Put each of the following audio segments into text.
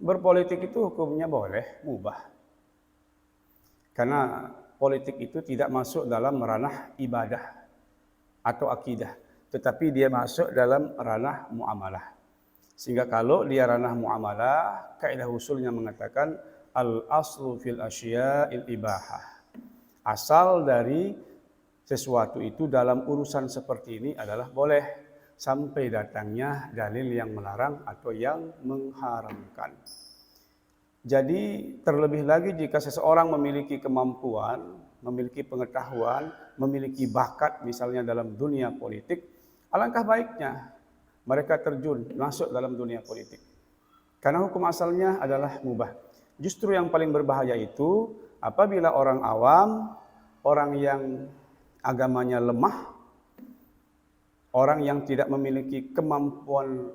Berpolitik itu hukumnya boleh, mubah. Karena politik itu tidak masuk dalam ranah ibadah atau akidah, tetapi dia masuk dalam ranah muamalah. Sehingga kalau dia ranah muamalah, kaidah usulnya mengatakan al-aslu fil asya'il ibahah. Asal dari sesuatu itu dalam urusan seperti ini adalah boleh sampai datangnya dalil yang melarang atau yang mengharamkan. Jadi terlebih lagi jika seseorang memiliki kemampuan, memiliki pengetahuan, memiliki bakat misalnya dalam dunia politik, alangkah baiknya mereka terjun masuk dalam dunia politik. Karena hukum asalnya adalah mubah. Justru yang paling berbahaya itu apabila orang awam, orang yang agamanya lemah, orang yang tidak memiliki kemampuan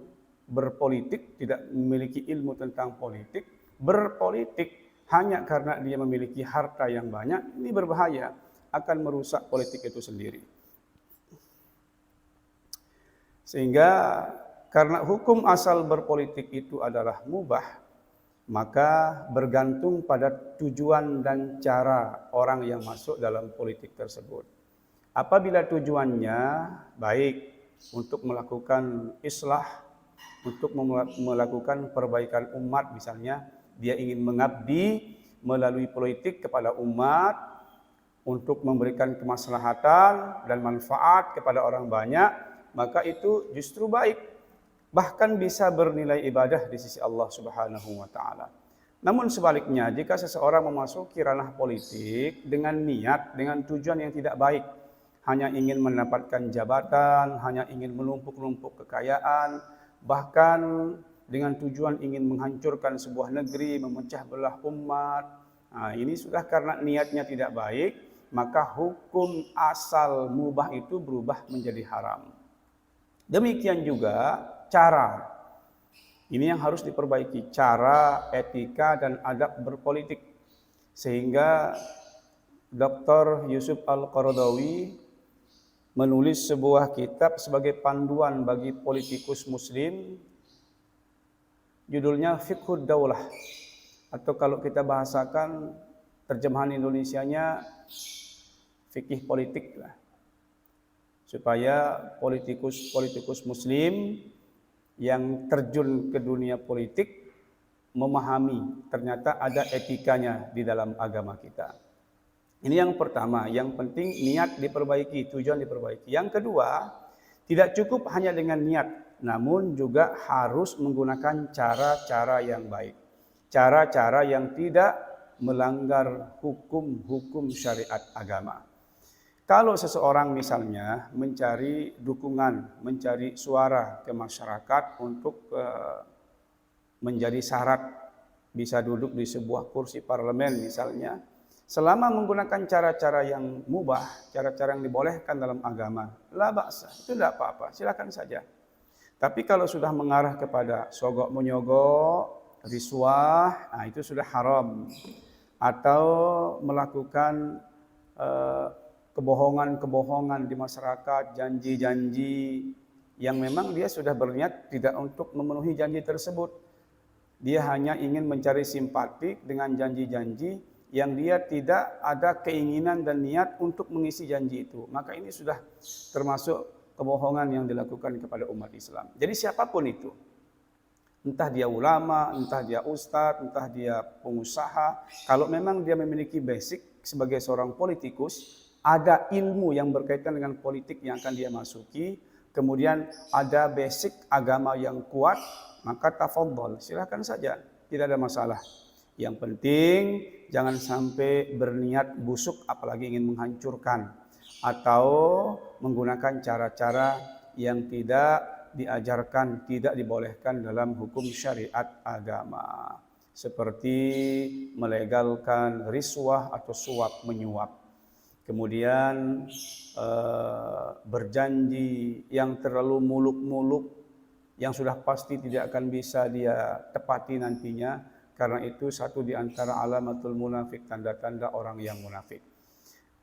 berpolitik, tidak memiliki ilmu tentang politik, berpolitik hanya karena dia memiliki harta yang banyak, ini berbahaya, akan merusak politik itu sendiri. Sehingga karena hukum asal berpolitik itu adalah mubah, maka bergantung pada tujuan dan cara orang yang masuk dalam politik tersebut. Apabila tujuannya baik untuk melakukan islah, untuk melakukan perbaikan umat misalnya, dia ingin mengabdi melalui politik kepada umat untuk memberikan kemaslahatan dan manfaat kepada orang banyak, maka itu justru baik. Bahkan bisa bernilai ibadah di sisi Allah Subhanahu wa taala. Namun sebaliknya, jika seseorang memasuki ranah politik dengan niat, dengan tujuan yang tidak baik, hanya ingin mendapatkan jabatan, hanya ingin menumpuk-numpuk kekayaan, bahkan dengan tujuan ingin menghancurkan sebuah negeri, memecah belah umat. Nah, ini sudah karena niatnya tidak baik, maka hukum asal mubah itu berubah menjadi haram. Demikian juga cara. Ini yang harus diperbaiki, cara, etika, dan adab berpolitik. Sehingga Dr. Yusuf Al-Qaradawi menulis sebuah kitab sebagai panduan bagi politikus muslim, judulnya Fiqhud Daulah, atau kalau kita bahasakan terjemahan Indonesianya fikih politik lah, supaya politikus muslim yang terjun ke dunia politik memahami ternyata ada etikanya di dalam agama kita. Ini yang pertama, yang penting niat diperbaiki, tujuan diperbaiki. Yang kedua, tidak cukup hanya dengan niat, namun juga harus menggunakan cara-cara yang baik. Cara-cara yang tidak melanggar hukum-hukum syariat agama. Kalau seseorang misalnya mencari dukungan, mencari suara ke masyarakat untuk menjadi syarat bisa duduk di sebuah kursi parlemen misalnya, selama menggunakan cara-cara yang mubah, cara-cara yang dibolehkan dalam agama, la ba'sa, itu tidak apa-apa, silakan saja. Tapi kalau sudah mengarah kepada sogok menyogok, riswah, nah itu sudah haram. Atau melakukan kebohongan-kebohongan di masyarakat, janji-janji yang memang dia sudah berniat tidak untuk memenuhi janji tersebut. Dia hanya ingin mencari simpati dengan janji-janji yang dia tidak ada keinginan dan niat untuk mengisi janji itu. Maka ini sudah termasuk kebohongan yang dilakukan kepada umat Islam. Jadi siapapun itu, entah dia ulama, entah dia ustadz, entah dia pengusaha, kalau memang dia memiliki basic sebagai seorang politikus, ada ilmu yang berkaitan dengan politik yang akan dia masuki, kemudian ada basic agama yang kuat, maka tafadhol, silakan saja, tidak ada masalah. Yang penting jangan sampai berniat busuk apalagi ingin menghancurkan atau menggunakan cara-cara yang tidak diajarkan, tidak dibolehkan dalam hukum syariat agama. Seperti melegalkan riswah atau suap menyuap. Kemudian berjanji yang terlalu muluk-muluk, yang sudah pasti tidak akan bisa dia tepati nantinya. Karena itu satu di antara alamatul munafik, tanda-tanda orang yang munafik.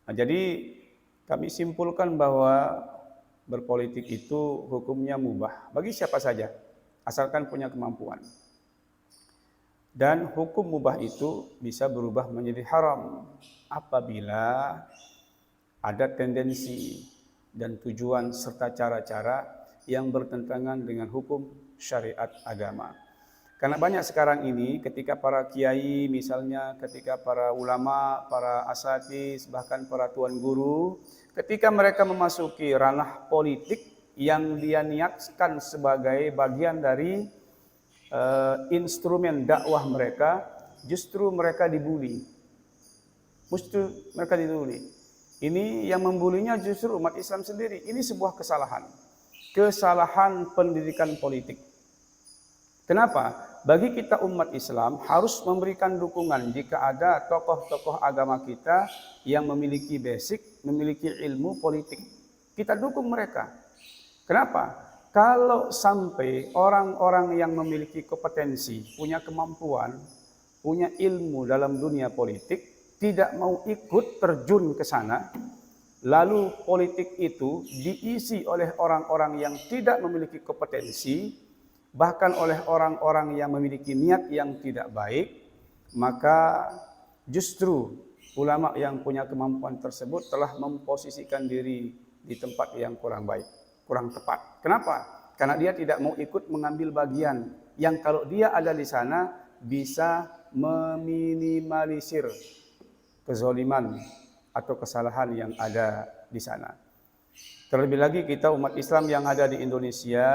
Nah, jadi kami simpulkan bahwa berpolitik itu hukumnya mubah bagi siapa saja, asalkan punya kemampuan. Dan hukum mubah itu bisa berubah menjadi haram apabila ada tendensi dan tujuan serta cara-cara yang bertentangan dengan hukum syariat agama. Karena banyak sekarang ini ketika para kiai misalnya, ketika para ulama, para asatidz, bahkan para tuan guru, ketika mereka memasuki ranah politik yang dia niatkan sebagai bagian dari instrumen dakwah mereka, justru mereka dibuli. Ini yang membulinya justru umat Islam sendiri. Ini sebuah kesalahan. Kesalahan pendidikan politik. Kenapa? Bagi kita umat Islam harus memberikan dukungan jika ada tokoh-tokoh agama kita yang memiliki basic, memiliki ilmu politik. Kita dukung mereka. Kenapa? Kalau sampai orang-orang yang memiliki kompetensi, punya kemampuan, punya ilmu dalam dunia politik, tidak mau ikut terjun ke sana, lalu politik itu diisi oleh orang-orang yang tidak memiliki kompetensi, bahkan oleh orang-orang yang memiliki niat yang tidak baik, maka justru ulama yang punya kemampuan tersebut telah memposisikan diri di tempat yang kurang baik, kurang tepat. Kenapa? Karena dia tidak mau ikut mengambil bagian yang kalau dia ada di sana bisa meminimalisir kezaliman atau kesalahan yang ada di sana. Terlebih lagi kita umat Islam yang ada di Indonesia,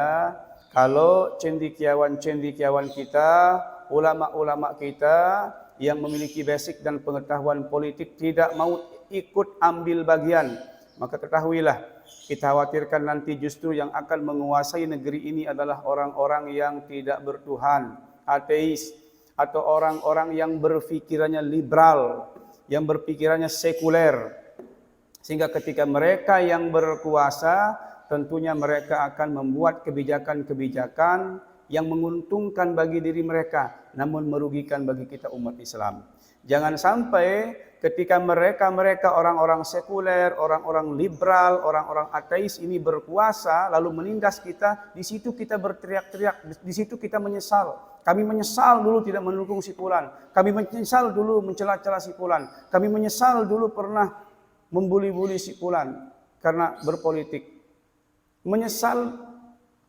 kalau cendekiawan-cendekiawan kita, ulama-ulama kita yang memiliki basic dan pengetahuan politik tidak mau ikut ambil bagian, maka ketahuilah, kita khawatirkan nanti justru yang akan menguasai negeri ini adalah orang-orang yang tidak bertuhan, ateis, atau orang-orang yang berpikirannya liberal, yang berpikirannya sekuler. Sehingga ketika mereka yang berkuasa, tentunya mereka akan membuat kebijakan-kebijakan yang menguntungkan bagi diri mereka, namun merugikan bagi kita umat Islam. Jangan sampai ketika mereka orang-orang sekuler, orang-orang liberal, orang-orang ateis ini berkuasa, lalu menindas kita, di situ kita berteriak-teriak, di situ kita menyesal. Kami menyesal dulu tidak mendukung si fulan. Kami menyesal dulu mencela-cela si fulan. Kami menyesal dulu pernah membuli-buli si fulan karena berpolitik. Menyesal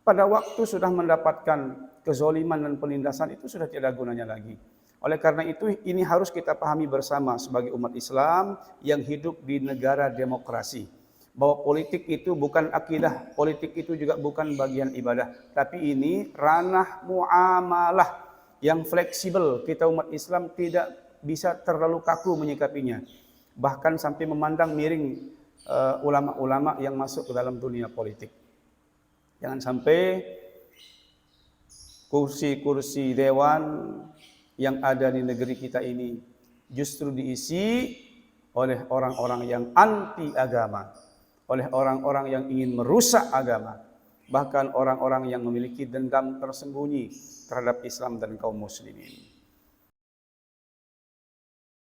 pada waktu sudah mendapatkan kezoliman dan penindasan itu sudah tidak ada gunanya lagi. Oleh karena itu ini harus kita pahami bersama sebagai umat Islam yang hidup di negara demokrasi. Bahwa politik itu bukan akidah, politik itu juga bukan bagian ibadah. Tapi ini ranah muamalah yang fleksibel. Kita umat Islam tidak bisa terlalu kaku menyikapinya. Bahkan sampai memandang miring ulama-ulama yang masuk ke dalam dunia politik. Jangan sampai kursi-kursi dewan yang ada di negeri kita ini justru diisi oleh orang-orang yang anti agama, oleh orang-orang yang ingin merusak agama, bahkan orang-orang yang memiliki dendam tersembunyi terhadap Islam dan kaum muslimin.